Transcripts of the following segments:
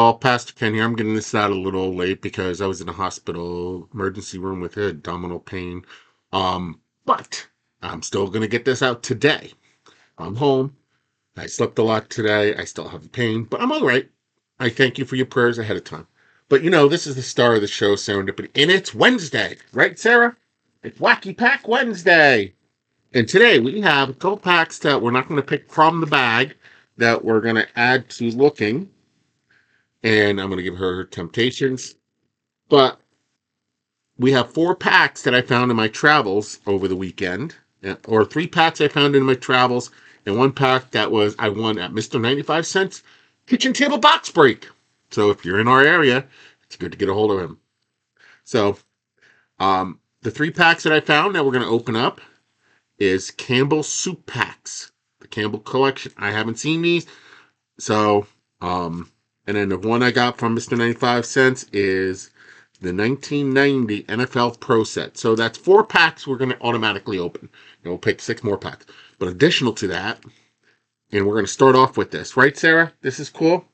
y'all. Pastor Ken here. I'm getting this out a little late because I was in a hospital emergency room with abdominal pain. But I'm still gonna get this out today. I'm home. I slept a lot today. I still have pain, but I'm all right. I thank you for your prayers ahead of time. But this is the star of the show, Serendipity, and it's Wednesday, right, Sarah? It's Wacky Pack Wednesday. And today we have a couple packs that we're not going to pick from the bag that we're going to add to looking. And I'm going to give her temptations. But we have 4 packs that I found in my travels over the weekend, or 3 packs I found in my travels, and 1 pack that was I won at Mr. 95 Cents Kitchen Table Box Break. So if you're in our area, it's good to get a hold of him. So the 3 packs that I found that we're going to open up is Campbell Soup Packs, the Campbell collection. I haven't seen these, so and then the one I got from Mr. 95 Cents is the 1990 NFL Pro Set. So that's 4 packs we're going to automatically open. And we'll pick 6 more packs. But additional to that, and we're going to start off with this. Right, Sarah? This is cool.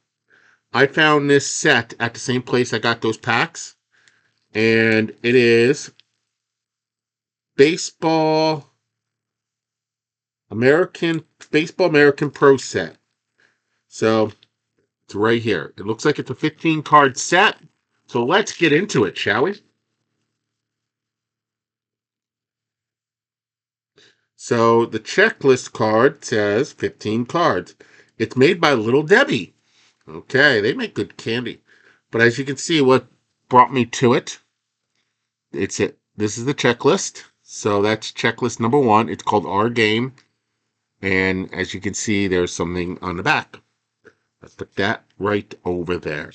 I found this set at the same place I got those packs. And it is Baseball American Pro Set. So it's right here. It looks like it's a 15-card set. So let's get into it, shall we? So the checklist card says 15 cards. It's made by Little Debbie. Okay, they make good candy. But as you can see, what brought me to it, it's it. This is the checklist. So that's checklist number 1. It's called Our Game. And as you can see, there's something on the back. Let's put that right over there.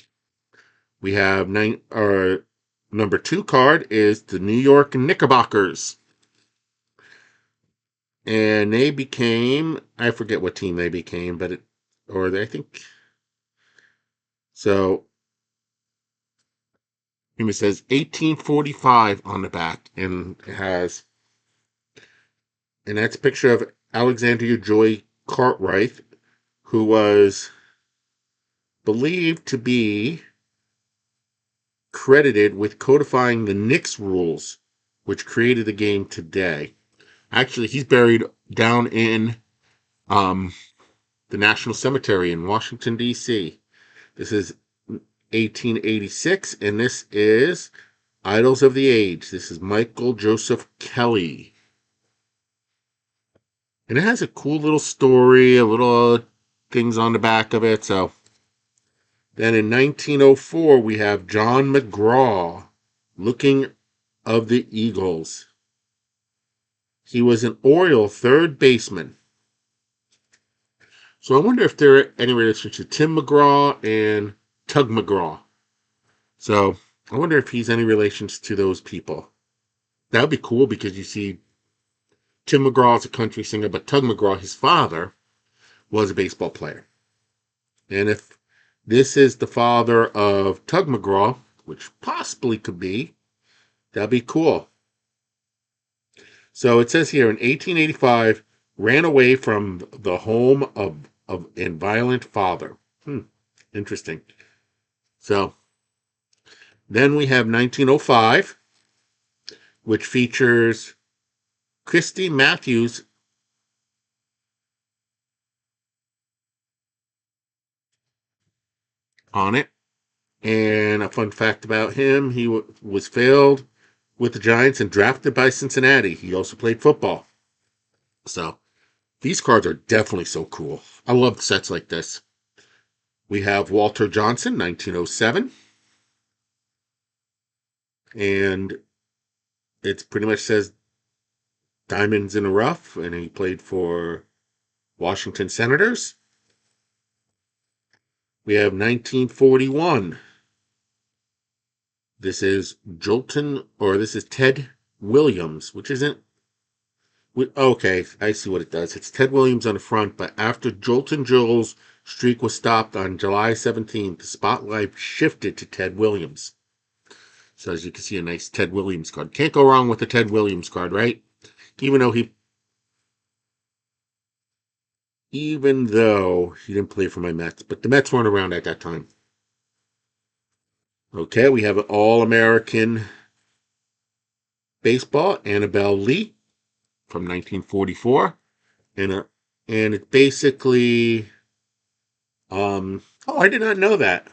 We have number 2 card is the New York Knickerbockers. And they became, I forget what team they became, but I think, so it says 1845 on the back, and and that's a picture of Alexandria Joy Cartwright, who was believed to be credited with codifying the Knicks rules, which created the game today. Actually, he's buried down in the National Cemetery in Washington, D.C. This is 1886, and this is Idols of the Age. This is Michael Joseph Kelly. And it has a cool little story, a little things on the back of it. So then in 1904, we have John McGraw, Looking of the Eagles. He was an Oriole third baseman. So I wonder if there are any relation to Tim McGraw and Tug McGraw. So I wonder if he's any relations to those people. That would be cool because you see Tim McGraw is a country singer, but Tug McGraw, his father, was a baseball player. And if this is the father of Tug McGraw, which possibly could be, that'd be cool. So it says here in 1885, ran away from the home of a violent father. Interesting. So then we have 1905, which features Christy Matthews on it. And a fun fact about him, he was failed with the Giants and drafted by Cincinnati. He also played football. So these cards are definitely so cool. I love sets like this. We have Walter Johnson, 1907. And it pretty much says Diamonds in the Rough, and he played for Washington Senators. We have 1941. This is this is Ted Williams, which isn't. Okay, I see what it does. It's Ted Williams on the front, but after Jolton Joel's streak was stopped on July 17th, the spotlight shifted to Ted Williams. So as you can see, a nice Ted Williams card. Can't go wrong with a Ted Williams card, right? Even though he didn't play for my Mets, but the Mets weren't around at that time. Okay, we have an All-American Baseball, Annabelle Lee from 1944. And, and it basically, oh, I did not know that.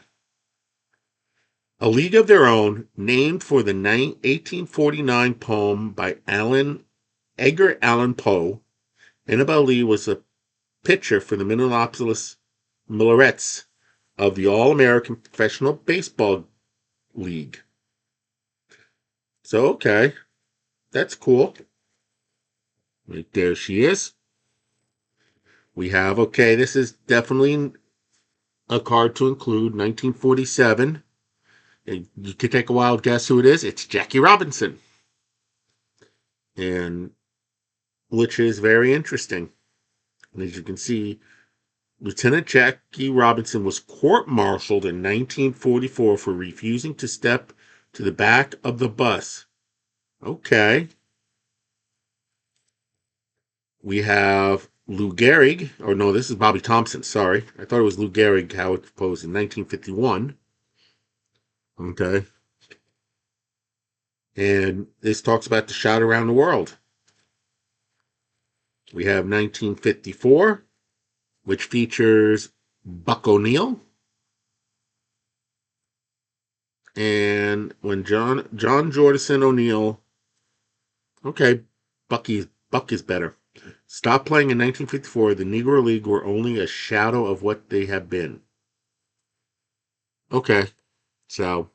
A League of Their Own, named for the 1849 poem by Edgar Allan Poe. Annabelle Lee was a pitcher for the Minneapolis Millerettes of the All-American Professional Baseball League. So, okay, that's cool. Right there she is. We have, okay, this is definitely a card to include, 1947. You could take a wild guess who it is. It's Jackie Robinson. And which is very interesting. And as you can see, Lieutenant Jackie Robinson was court-martialed in 1944 for refusing to step to the back of the bus. Okay. We have Lou Gehrig, or no, this is Bobby Thompson, sorry. I thought it was Lou Gehrig, how it proposed in 1951. Okay. And this talks about the shot around the world. We have 1954, which features Buck O'Neill. And when John Jordison O'Neill, okay, Buck is better. Stopped playing in 1954, the Negro League were only a shadow of what they have been. Okay, so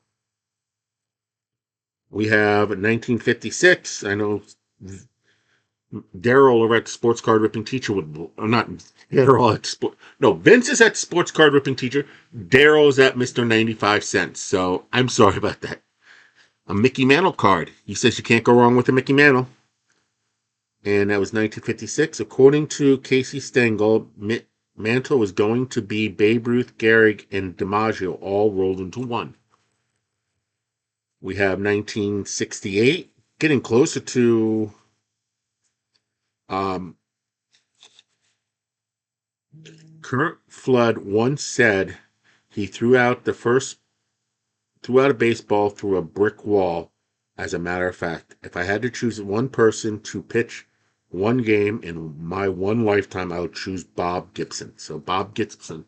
we have 1956. I know Daryl over at Sports Card Ripping Teacher would, or not Daryl at no, Vince is at Sports Card Ripping Teacher. Daryl's at Mr. 95 Cents. So I'm sorry about that. A Mickey Mantle card. He says you can't go wrong with a Mickey Mantle. And that was 1956. According to Casey Stengel, Mantle was going to be Babe Ruth, Gehrig, and DiMaggio all rolled into one. We have 1968, getting closer to Kurt Flood once said he threw out a baseball through a brick wall. As a matter of fact, if I had to choose one person to pitch one game in my one lifetime, I would choose Bob Gibson. So Bob Gibson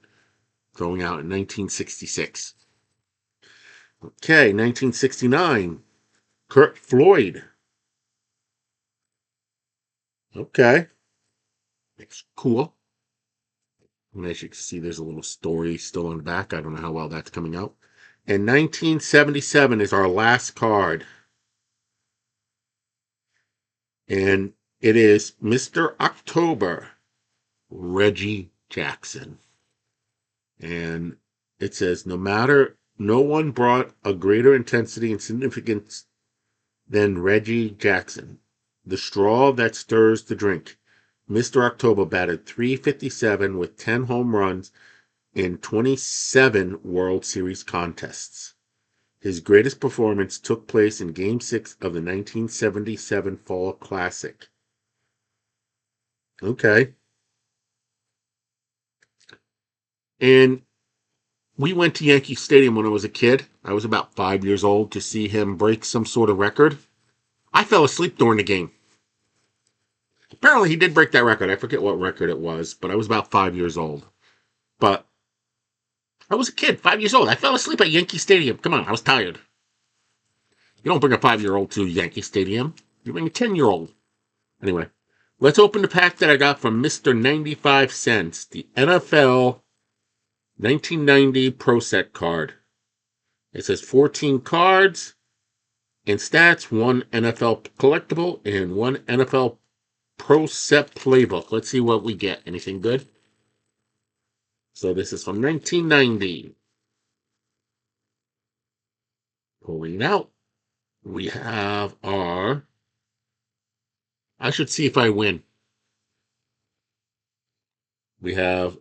going out in 1966. Okay, 1969, Kurt Floyd. Okay, it's cool. And as you can see, there's a little story still on the back. I don't know how well that's coming out. And 1977 is our last card. And it is Mr. October, Reggie Jackson. And it says, no one brought a greater intensity and significance than Reggie Jackson. The straw that stirs the drink. Mr. October batted .357 with 10 home runs in 27 World Series contests. His greatest performance took place in Game 6 of the 1977 Fall Classic. Okay. And we went to Yankee Stadium when I was a kid. I was about 5 years old to see him break some sort of record. I fell asleep during the game. Apparently, he did break that record. I forget what record it was, but I was about 5 years old. But I was a kid, 5 years old. I fell asleep at Yankee Stadium. Come on, I was tired. You don't bring a 5-year-old to Yankee Stadium. You bring a 10-year-old. Anyway, let's open the pack that I got from Mr. 95 Cents, the NFL 1990 Pro Set card. It says 14 cards and stats, one NFL collectible, and one NFL Pro Set playbook. Let's see what we get. Anything good? So this is from 1990. Pulling it out. We have our... I should see if I win. We have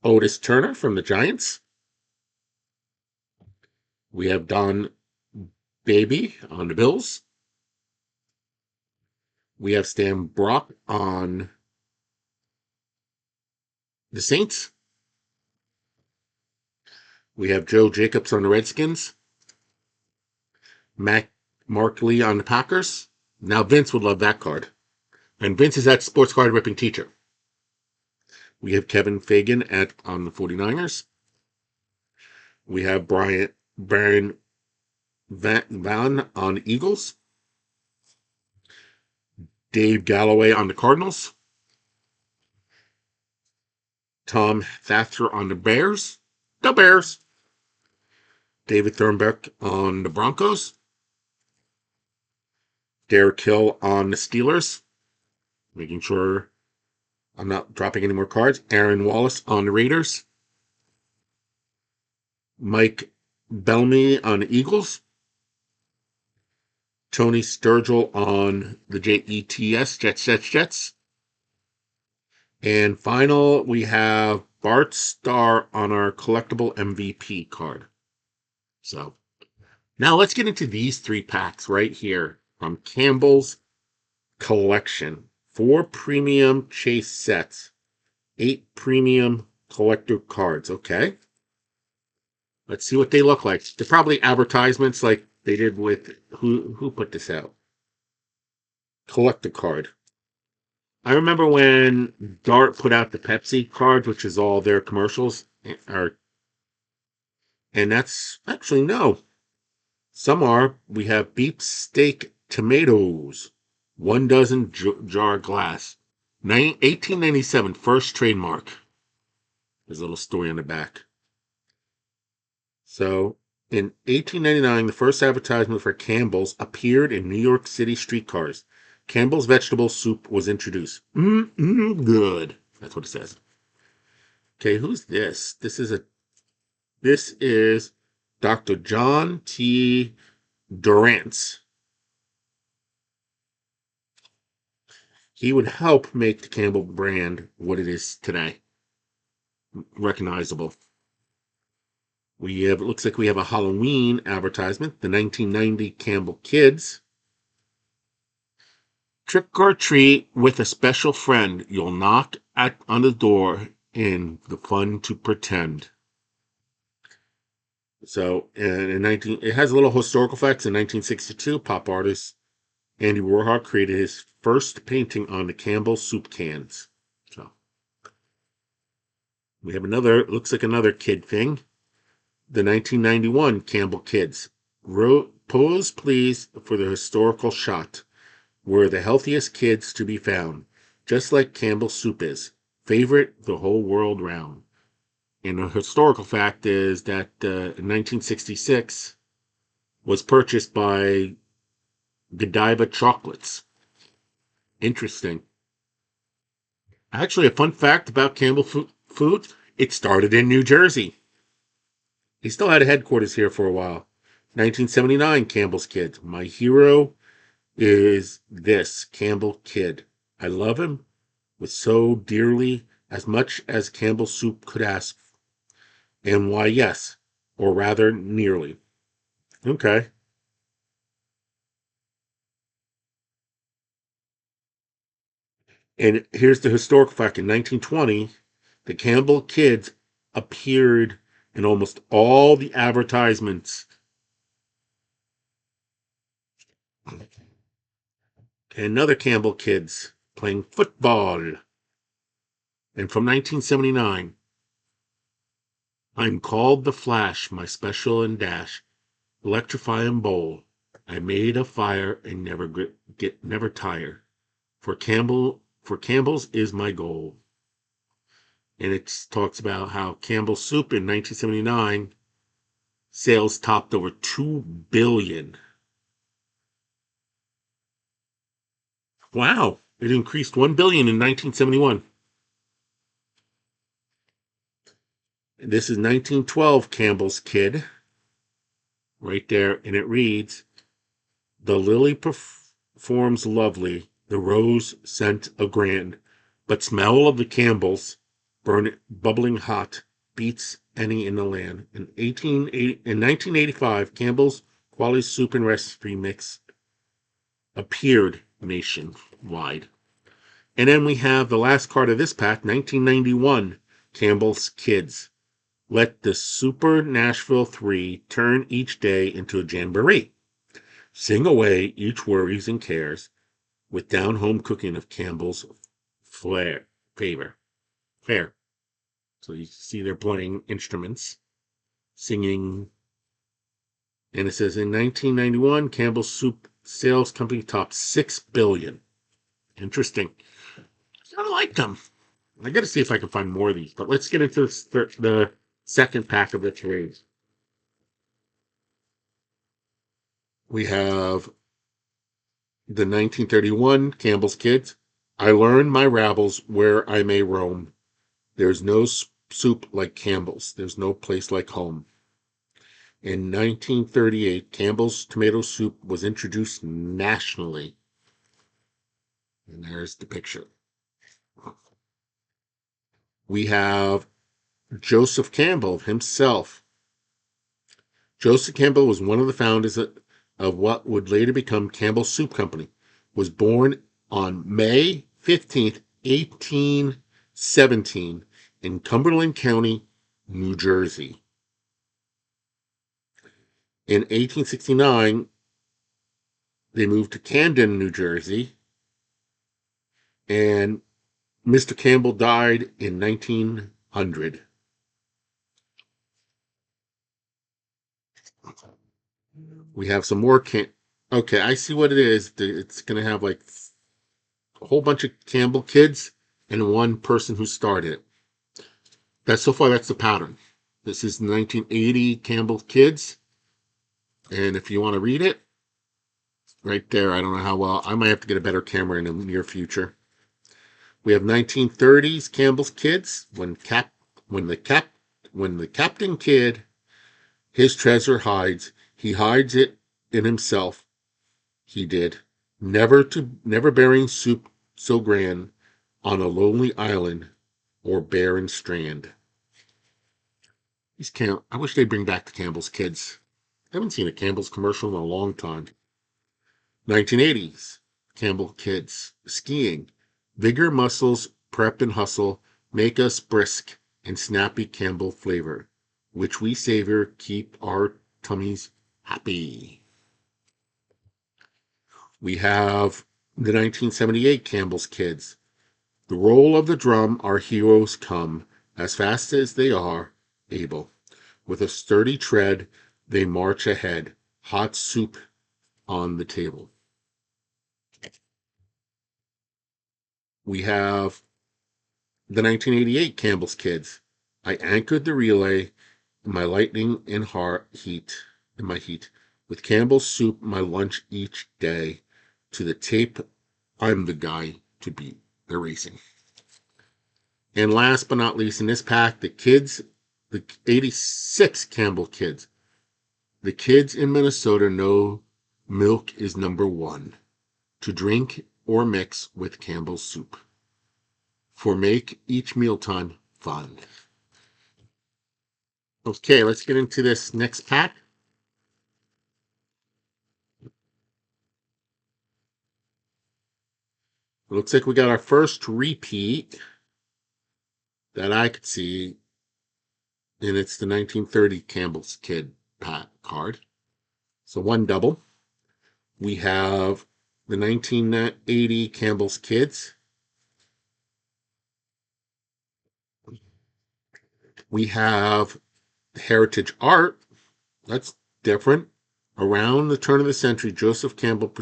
Otis Turner from the Giants. We have Don Baby on the Bills. We have Stan Brock on the Saints. We have Joe Jacobs on the Redskins, Mark Lee on the Packers. Now Vince would love that card. And Vince is that sports card ripping teacher. We have Kevin Fagan on the 49ers. We have Brian Van on the Eagles. Dave Galloway on the Cardinals. Tom Thatcher on the Bears. The Bears. David Thornbeck on the Broncos. Derek Hill on the Steelers. Making sure I'm not dropping any more cards. Aaron Wallace on the Raiders. Mike Bellamy on the Eagles. Tony Sturgill on the Jets. And final, we have Bart Starr on our collectible MVP card. So now let's get into these 3 packs right here from Campbell's collection. 4 premium chase sets, 8 premium collector cards. Okay. Let's see what they look like. They're probably advertisements like they did with who put this out? Collector card. I remember when Dart put out the Pepsi card, which is all their commercials, and that's actually no. Some are. We have beef steak tomatoes, 1 dozen jar glass, 1897 first trademark. There's a little story on the back. So, in 1899, the first advertisement for Campbell's appeared in New York City streetcars. Campbell's vegetable soup was introduced. Good. That's what it says. Okay, who's this? This is Dr. John T. Durrance. He would help make the Campbell brand what it is today. Recognizable. It looks like we have a Halloween advertisement, the 1990 Campbell Kids. Trick or treat with a special friend. You'll knock on the door in the fun to pretend. So, it has a little historical facts. In 1962, pop artist Andy Warhol created his first painting on the Campbell soup cans. So, we have looks like another kid thing. The 1991 Campbell Kids. Pose please for the historical shot. We're the healthiest kids to be found, just like Campbell soup is. Favorite the whole world round. And a historical fact is that in 1966 was purchased by Godiva Chocolates. Interesting. Actually, a fun fact about Campbell Foods, it started in New Jersey. He still had a headquarters here for a while. 1979, Campbell's Kids. My hero is this Campbell Kid. I love him with so dearly, as much as Campbell Soup could ask. And why, yes, or rather, nearly. Okay. And here's the historical fact. In 1920, the Campbell Kids appeared in almost all the advertisements. And another Campbell Kids playing football. And from 1979, I'm called the Flash, my special and dash, electrify and bowl. I made a fire and never tire. For Campbell's is my goal. And it talks about how Campbell's Soup in 1979 sales topped over 2 billion. Wow, it increased 1 billion in 1971. This is 1912 Campbell's Kid. Right there, and it reads, the lily performs lovely, the rose scent a grand, but smell of the Campbells, bubbling hot, beats any in the land. In 1985, Campbell's Quality Soup and Recipe Mix appeared nationwide. And then we have the last card of this pack, 1991, Campbell's Kids. Let the Super Nashville 3 turn each day into a jamboree. Sing away each worries and cares with down-home cooking of Campbell's flair, favor, fair. So you see they're playing instruments, singing, and it says in 1991, Campbell's Soup sales company topped 6 billion. Interesting. I like them. I got to see if I can find more of these, but let's get into the second pack of the three. We have the 1931 Campbell's Kids. I learned my rabbles where I may roam. There's no soup like Campbell's. There's no place like home. In 1938, Campbell's tomato soup was introduced nationally. And there's the picture. We have Joseph Campbell himself. Joseph Campbell was one of the founders of what would later become Campbell's Soup Company. Was born on May 15th, 1817 in Cumberland County, New Jersey. In 1869, they moved to Camden, New Jersey, and Mr. Campbell died in 1900. We have some more okay, I see what it is. It's going to have like a whole bunch of Campbell kids and one person who started it. That's so far, that's the pattern. This is 1980 Campbell kids. And if you want to read it, right there, I don't know how well. I might have to get a better camera in the near future. We have 1930s Campbell's kids when the captain kid his treasure hides, he hides it in himself. He did, never bearing soup so grand on a lonely island or barren strand. I wish they'd bring back the Campbell's kids. I haven't seen a Campbell's commercial in a long time. 1980s Campbell kids skiing. Vigor, muscles, prep and hustle make us brisk and snappy Campbell flavor, which we savor keep our tummies happy. We have the 1978 Campbell's kids. The roll of the drum, our heroes come as fast as they are able. With a sturdy tread, they march ahead. Hot soup on the table. We have the 1988 Campbell's Kids. I anchored the relay in my lightning and in my heat, with Campbell's soup my lunch each day. To the tape, I'm the guy to beat. They're racing. And last but not least in this pack, the 86 Campbell Kids. The kids in Minnesota know milk is number one to drink or mix with Campbell's soup. For make each mealtime fun. Okay, let's get into this next pack. It looks like we got our first repeat that I could see, and it's the 1930 Campbell's Kid pack card. So one double. We have the 1980 Campbell's Kids. We have Heritage Art. That's different. Around the turn of the century, Joseph Campbell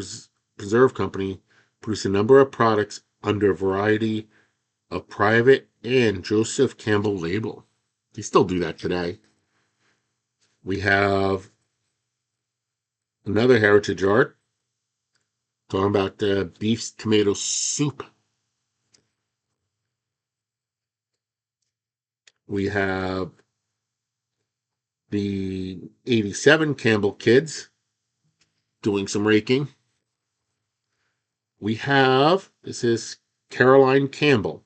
Preserve Company produced a number of products under a variety of private and Joseph Campbell label. They still do that today. We have another Heritage Art talking about the beef tomato soup. We have the 87 Campbell Kids doing some raking. We have, this is Caroline Campbell.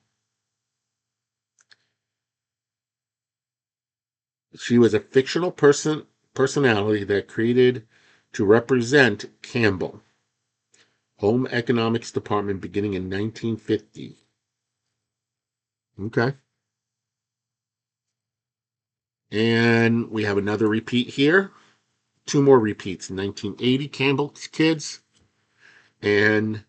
She was a fictional personality that created to represent Campbell Home Economics Department beginning in 1950. Okay. And we have another repeat here. Two more repeats. 1980 Campbell's Kids and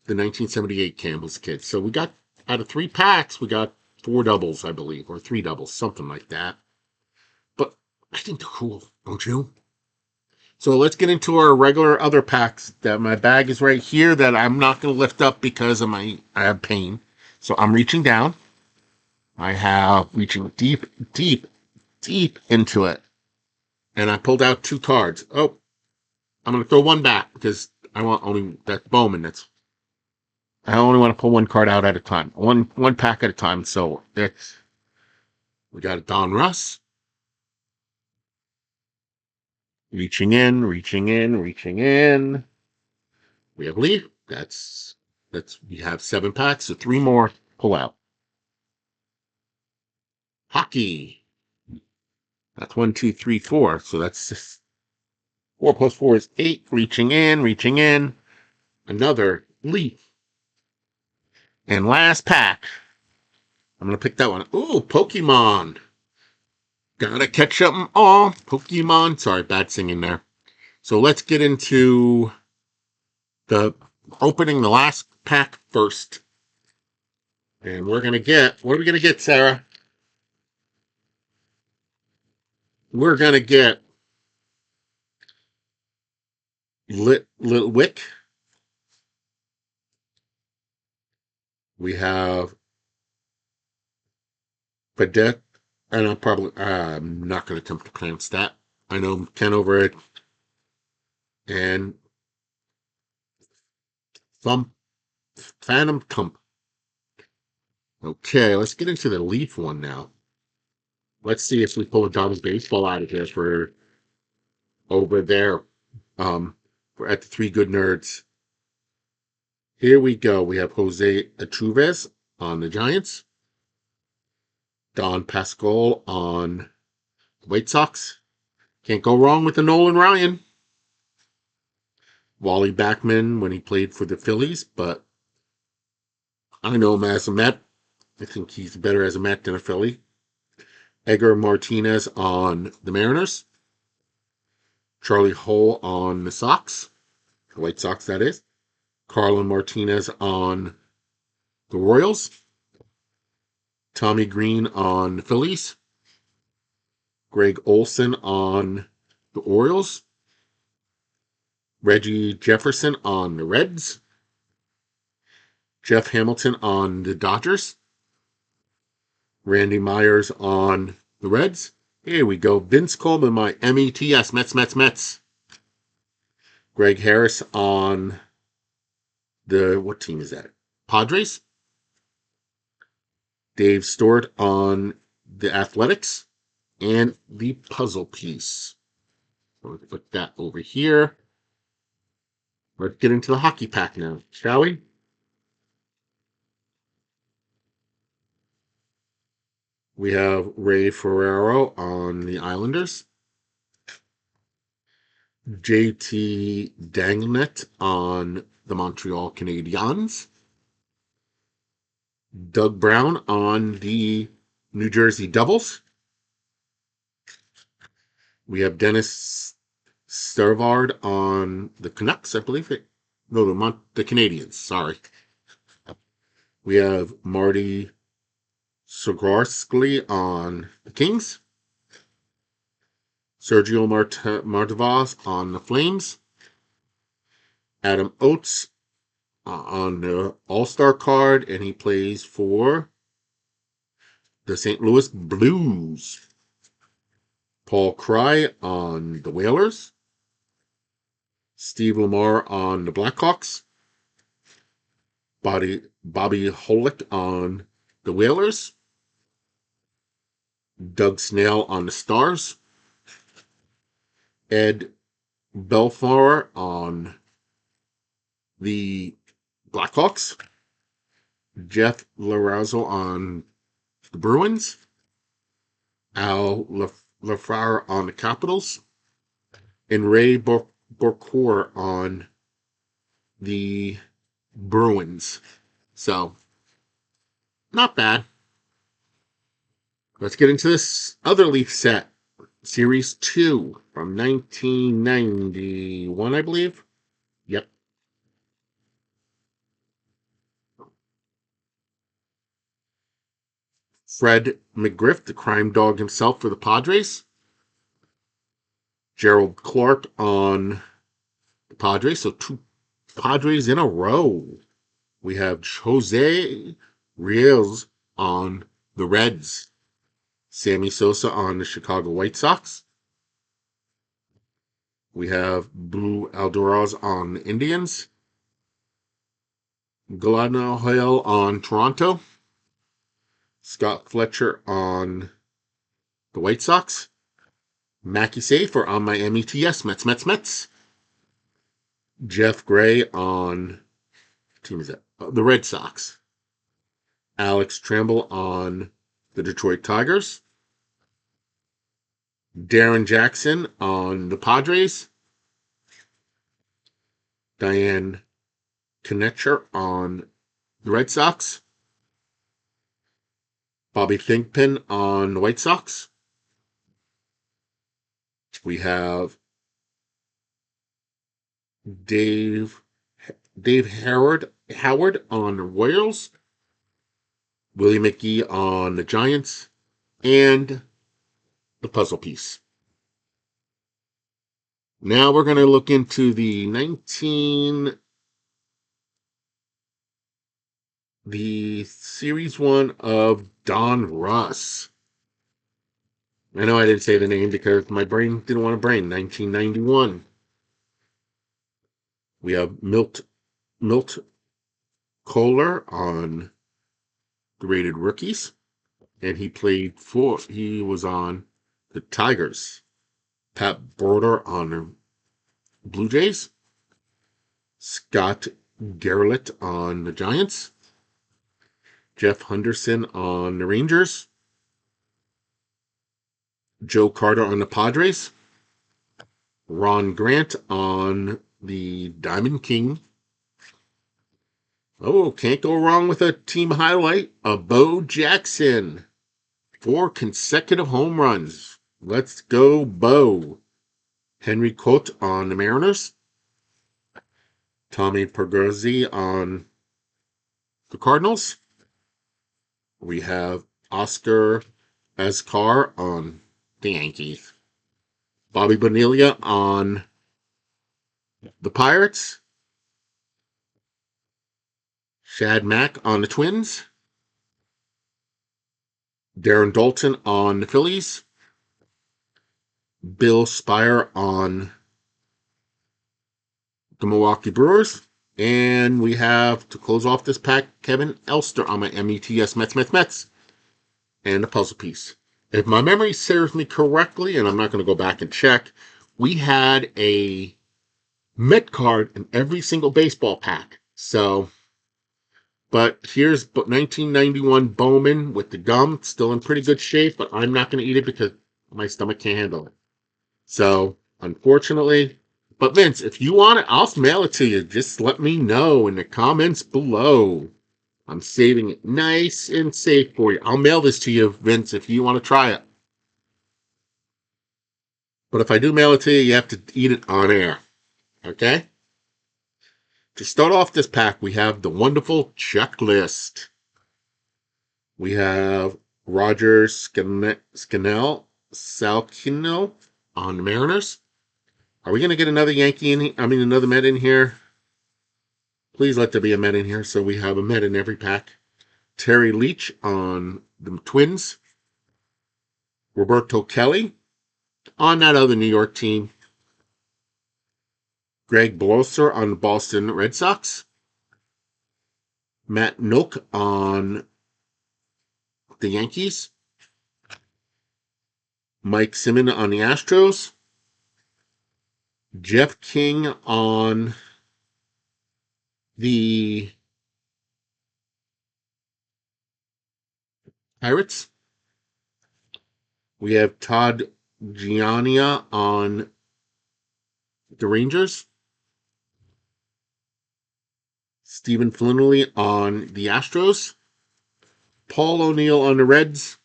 the 1978 Campbell's Kids. So we got, out of 3 packs, we got 4 doubles, I believe, or 3 doubles, something like that. But I think they're cool, don't you? So let's get into our regular other packs. That my bag is right here that I'm not going to lift up because of I have pain. So I'm reaching down. I have reaching deep, deep, deep into it. And I pulled out 2 cards. Oh, I'm going to throw one back because I want only that Bowman. I only want to pull 1 card out at a time. One pack at a time. So we got a Don Russ. Reaching in, reaching in, reaching in. We have Lee. We have 7 packs, so 3 more pull out. Hockey. That's 1, 2, 3, 4. So that's just 4 plus 4 is 8. Reaching in, reaching in. Another Leaf. And last pack. I'm gonna pick that one. Ooh, Pokemon. Gotta catch up all. Pokemon. Sorry, bad singing there. So let's get into the opening the last pack first. And we're gonna get, what are we gonna get, Sarah? We're gonna get Little Wick. We have Padet, and I'm not going to attempt to pronounce that. I know Ken over it, and Thump, Phantom Thump. Okay, let's get into the Leaf one now. Let's see if we pull a Donald Baseball out of here for over there. We're at the Three Good Nerds. Here we go. We have Jose Achuves on the Giants, Don Pascal on the White Sox. Can't go wrong with the Nolan Ryan. Wally Backman when he played for the Phillies, but I know him as a Met. I think he's better as a Met than a Philly. Edgar Martinez on the Mariners. Charlie Hole on the Sox. The White Sox, that is. Carlin Martinez on the Royals. Tommy Green on the Phillies. Greg Olson on the Orioles. Reggie Jefferson on the Reds. Jeff Hamilton on the Dodgers. Randy Myers on the Reds. Here we go. Vince Coleman, my METS, Mets, Mets, Mets. Greg Harris on what team is that? Padres. Dave Stewart on the Athletics. And the puzzle piece. So let's put that over here. Let's get into the hockey pack now, shall we? We have Ray Ferraro on the Islanders. JT Dangnet on the Montreal Canadiens. Doug Brown on the New Jersey Devils. We have Dennis Stervard on the Canucks, I believe it. No, the Canadiens. Sorry. We have Marty Sogorski on the Kings. Sergio Martavas on the Flames. Adam Oates on the All-Star card, and he plays for the St. Louis Blues. Paul Cry on the Whalers. Steve Lamar on the Blackhawks. Bobby Holick on the Whalers. Doug Snell on the Stars. Ed Belfour on the Blackhawks. Jeff Larazzo on the Bruins. Al Lafleur on the Capitals. And Ray Bourcourt on the Bruins. So, not bad. Let's get into this other Leaf set. Series 2 from 1991, I believe. Yep. Fred McGriff, the crime dog himself for the Padres. Gerald Clark on the Padres. So two Padres in a row. We have Jose Rios on the Reds. Sammy Sosa on the Chicago White Sox. We have Blue Alduraz on the Indians. Gladden Hill on Toronto. Scott Fletcher on the White Sox. Mackie Safer on my METS, Mets. Jeff Gray on, what team is that? The Red Sox. Alex Tremble on the Detroit Tigers. Darren Jackson on the Padres. Diane Knetcher on the Red Sox. Bobby Thigpen on the White Sox. We have Dave Howard on the Royals. Willie McGee on the Giants. And the puzzle piece. Now we're going to look into the series 1 of Don Russ. I know I didn't say the name because my brain didn't want to brain. 1991. We have Milt Kohler on the Rated Rookies, and he was on the Tigers. Pat Broder on the Blue Jays. Scott Gerlach on the Giants. Jeff Henderson on the Rangers. Joe Carter on the Padres. Ron Grant on the Diamond King. Oh, can't go wrong with a team highlight. Bo Jackson. 4 consecutive home runs. Let's go, Bo. Henry Cote on the Mariners. Tommy Pergozzi on the Cardinals. We have Oscar Escar on the Yankees. Bobby Bonilla on the Pirates. Shad Mack on the Twins. Darren Dalton on the Phillies. Bill Spire on the Milwaukee Brewers. And we have, to close off this pack, Kevin Elster on my METS Mets. And a puzzle piece. If my memory serves me correctly, and I'm not going to go back and check, we had a Met card in every single baseball pack. So, but here's 1991 Bowman with the gum, still in pretty good shape, but I'm not going to eat it because my stomach can't handle it. So, unfortunately, but Vince, if you want it, I'll mail it to you. Just let me know in the comments below. I'm saving it nice and safe for you. I'll mail this to you, Vince, if you want to try it. But if I do mail it to you, you have to eat it on air. Okay? To start off this pack, we have the wonderful checklist. We have Roger Scannell Salkino on the Mariners. Are we going to get another another Met in here? Please let there be a Met in here so we have a Met in every pack. Terry Leach on the Twins. Roberto Kelly on that other New York team. Greg Blosser on the Boston Red Sox. Matt Nook on the Yankees. Mike Simon on the Astros. Jeff King on the Pirates. We have Todd Giannia on the Rangers. Stephen Flinley on the Astros. Paul O'Neill on the Reds.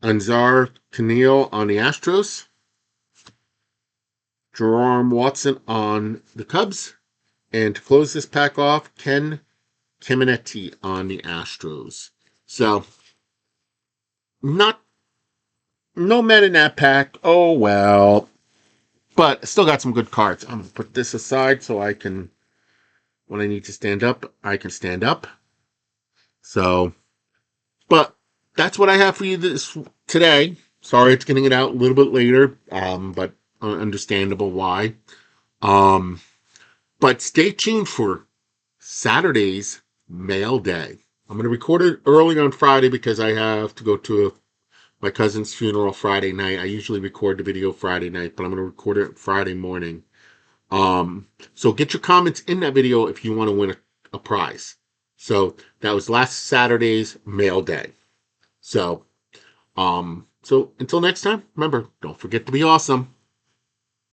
Anzar Keneal on the Astros, Jerome Watson on the Cubs, and to close this pack off, Ken Caminiti on the Astros. So, not no men in that pack. Oh well. But still got some good cards. I'm gonna put this aside so I can, when I need to stand up, I can stand up. So, but that's what I have for you this today. Sorry, it's getting it out a little bit later, but understandable why. Um, but stay tuned for Saturday's mail day. I'm going to record it early on Friday because I have to go to my cousin's funeral Friday night. I usually record the video Friday night, but I'm going to record it Friday morning. So get your comments in that video if you want to win a prize. So that was last Saturday's mail day. So until next time, remember, don't forget to be awesome.